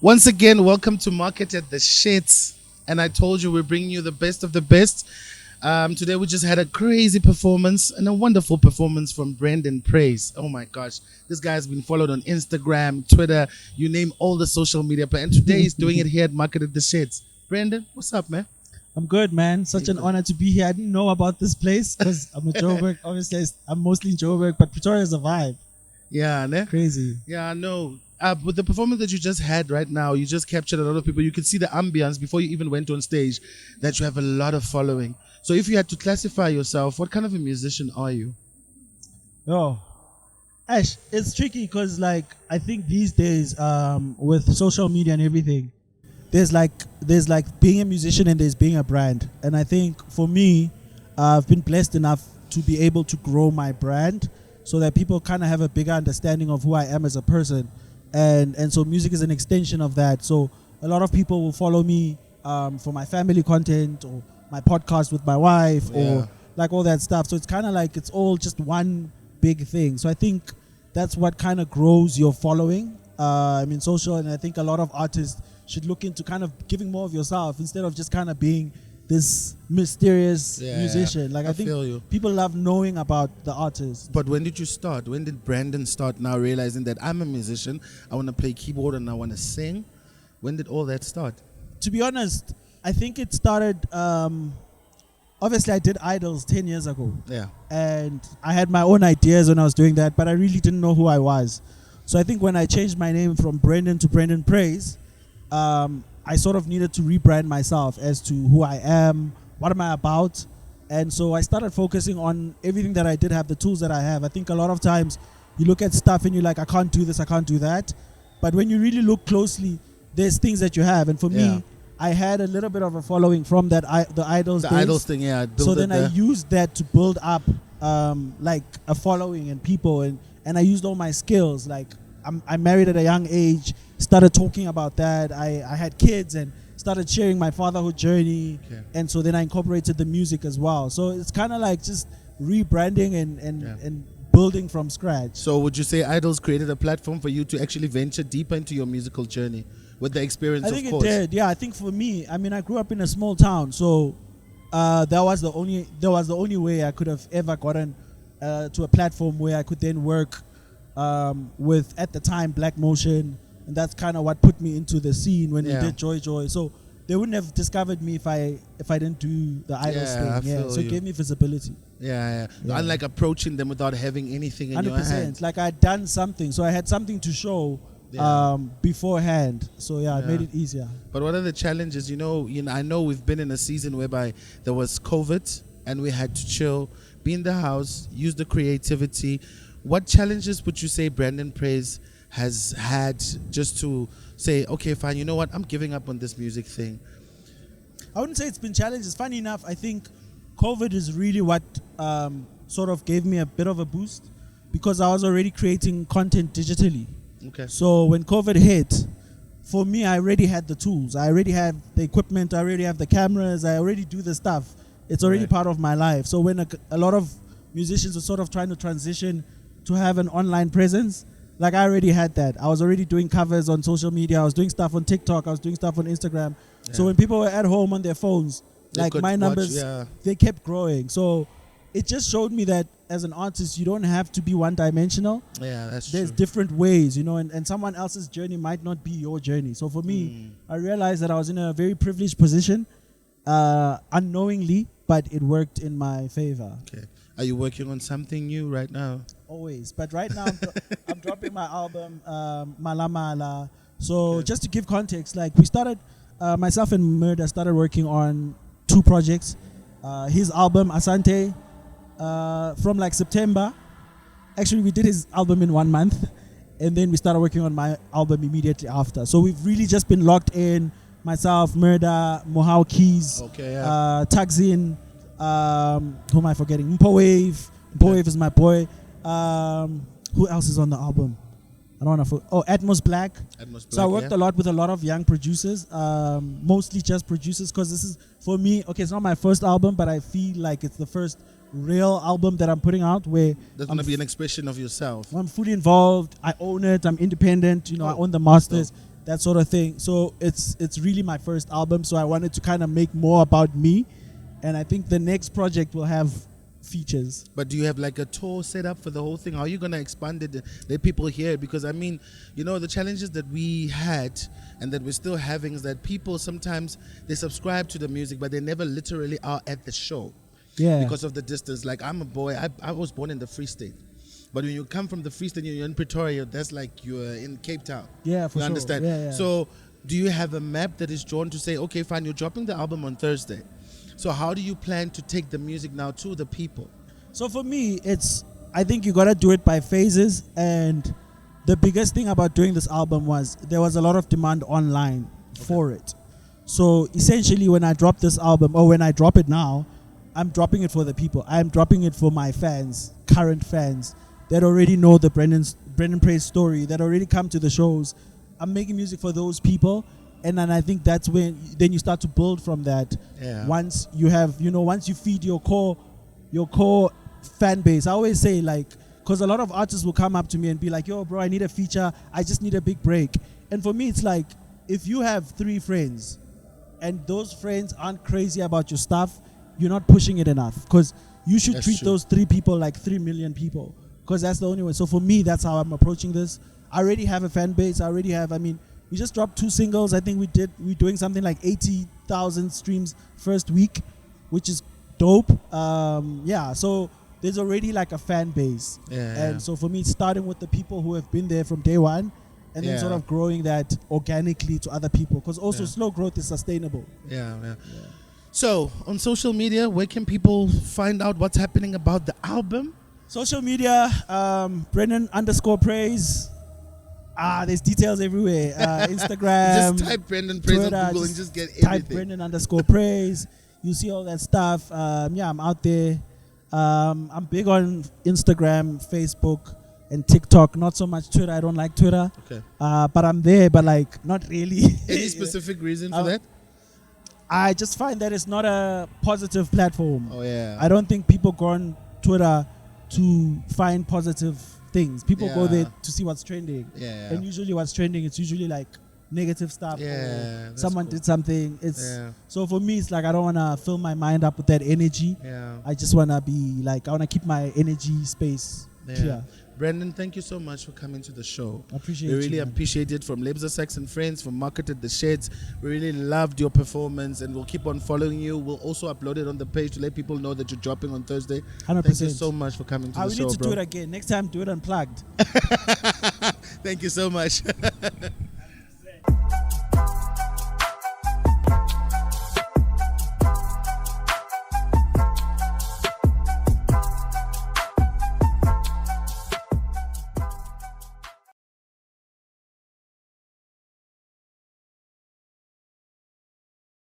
Once again, welcome to Market at the Shits. And I told you we're bringing you the best of the best. Today we just had a crazy performance and a wonderful performance from Brendan Praise. Oh my gosh, this guy has been followed on Instagram, Twitter, you name all the social media. And today he's doing it here at Market at the Shits. Brendan, what's up, man? I'm good, man. Such an honor to be here. I didn't know about this place because I'm a Joburg. Obviously, I'm mostly in Joburg, but Pretoria is a vibe. Yeah, ne? Crazy. Yeah, I know. With the performance that you just had right now, you just captured a lot of people. You could see the ambience before you even went on stage that you have a lot of following. So if you had to classify yourself, what kind of a musician are you? Oh, Ash, it's tricky because like I think these days, with social media and everything, there's like being a musician and there's being a brand. And I think for me, I've been blessed enough to be able to grow my brand so that people kind of have a bigger understanding of who I am as a person. And so music is an extension of that. So a lot of people will follow me for my family content or my podcast with my wife or like all that stuff. So it's kind of like it's all just one big thing. So I think that's what kind of grows your following. Social, and I think a lot of artists should look into kind of giving more of yourself instead of just kind of being this mysterious musician. Like I think feel you. people love knowing about the artist. But when did you start? When did Brandon start now realizing that I'm a musician, I want to play keyboard and I want to sing? When did all that start? To be honest, I think it started. Obviously, I did Idols 10 years ago. Yeah. And I had my own ideas when I was doing that, but I really didn't know who I was. So I think when I changed my name from Brendan to Brendan Praise, I sort of needed to rebrand myself as to who I am, what am I about. And so I started focusing on everything that I did have, the tools that I have. I think a lot of times you look at stuff and you're like, I can't do this, I can't do that. But when you really look closely, there's things that you have. And for me, I had a little bit of a following from that the Idols days. Idols thing, yeah. So then I used that to build up like a following and people, and I used all my skills. Like I married at a young age, started talking about that. I had kids and started sharing my fatherhood journey, and so then I incorporated the music as well. So it's kind of like just rebranding and building from scratch. So would you say Idols created a platform for you to actually venture deeper into your musical journey with the experience, I think of course? it did. Yeah, I think for me, I mean, I grew up in a small town, so that was the only way I could have ever gotten to a platform where I could then work with, at the time, Black Motion, and that's kind of what put me into the scene when we did Joy Joy. So they wouldn't have discovered me if I didn't do the Idols thing. So it gave me visibility. Yeah. Unlike approaching them without having anything in your hand. Like I had done something, so I had something to show beforehand. So it made it easier. But what are the challenges? You know, I know we've been in a season whereby there was COVID and we had to chill, be in the house, use the creativity. What challenges would you say Brandon Praise has had just to say, okay, fine, you know what, I'm giving up on this music thing? I wouldn't say it's been challenges. Funny enough, I think COVID is really what sort of gave me a bit of a boost because I was already creating content digitally. Okay. So when COVID hit, for me, I already had the tools. I already have the equipment. I already have the cameras. I already do the stuff. It's already part of my life. So when a lot of musicians are sort of trying to transition to have an online presence, like I already had that. I was already doing covers on social media. I was doing stuff on TikTok. I was doing stuff on Instagram. Yeah. So when people were at home on their phones, like my numbers, they kept growing. So it just showed me that as an artist, you don't have to be one-dimensional. Yeah, There's true. different ways, and someone else's journey might not be your journey. So for me, I realized that I was in a very privileged position, unknowingly, but it worked in my favor. Okay. Are you working on something new right now? Always. But right now, I'm dropping my album, Malamala. So just to give context, like we started, myself and Murda started working on 2 projects. His album, Asante, from like September. Actually, we did his album in 1 month, and then we started working on my album immediately after. So we've really just been locked in. Myself, Murda, Mohau Keys, Tagzin, who am I forgetting? Mpo Wave. Mpo Wave is my boy. Who else is on the album? I don't want to. Atmos Black. So I worked a lot with a lot of young producers, mostly just producers, because this is, for me, okay, it's not my first album, but I feel like it's the first real album that I'm putting out where there's going to be an expression of yourself. I'm fully involved. I own it. I'm independent. I own the masters. that sort of thing. So it's really my first album, so I wanted to kind of make more about me, and I think the next project will have features. But do you have like a tour set up for the whole thing? How are you going to expand it? Let people hear it? Because I mean, you know, the challenges that we had and that we're still having is that people sometimes they subscribe to the music, but they never literally are at the show. Yeah. Because of the distance. Like I'm a boy, I was born in the Free State. But when you come from the Free State, you're in Pretoria, that's like you're in Cape Town. Yeah, for you sure. understand? Yeah, yeah. So do you have a map that is drawn to say, okay, fine, you're dropping the album on Thursday. So how do you plan to take the music now to the people? So for me, I think you gotta do it by phases. And the biggest thing about doing this album was there was a lot of demand online for it. So essentially, when I drop this album, or when I drop it now, I'm dropping it for the people. I'm dropping it for my fans, current fans that already know the Brendan Praise story, that already come to the shows. I'm making music for those people. And then I think that's when then you start to build from that. Yeah. Once you have, once you feed your core fan base. I always say, like, because a lot of artists will come up to me and be like, yo, bro, I need a feature. I just need a big break. And for me, it's like, if you have 3 friends and those friends aren't crazy about your stuff, you're not pushing it enough. Because you should That's treat true. those 3 people like 3 million people. Because that's the only way. So for me, that's how I'm approaching this. I already have a fan base. We just dropped 2 singles. I think we're doing something like 80,000 streams first week, which is dope. So there's already like a fan base. And so for me, it's starting with the people who have been there from day one, and then sort of growing that organically to other people. Because also slow growth is sustainable. Yeah. So on social media, where can people find out what's happening about the album? Social media, Brendan_Praise. There's details everywhere. Instagram. Just type Brendan Praise Twitter, on Google and just just get type everything. Brendan_Praise. You see all that stuff. I'm out there. I'm big on Instagram, Facebook, and TikTok. Not so much Twitter. I don't like Twitter. Okay. But I'm there, but like not really. Any specific reason for that? I just find that it's not a positive platform. Oh yeah. I don't think people go on Twitter to find positive things. People go there to see what's trending. Yeah. And usually what's trending, it's usually like negative stuff. Yeah, or that's someone cool. did something. So for me, it's like I don't want to fill my mind up with that energy. Yeah. I just want to be like, I want to keep my energy space clear. Brendan, thank you so much for coming to the show. I appreciate We you, really man. appreciate it from Lebza Sachs and Friends, from Marketed the Sheds. We really loved your performance, and we'll keep on following you. We'll also upload it on the page to let people know that you're dropping on Thursday. 100%. Thank you so much for coming to I the will show, need to bro. do it again. Next time, do it unplugged. Thank you so much.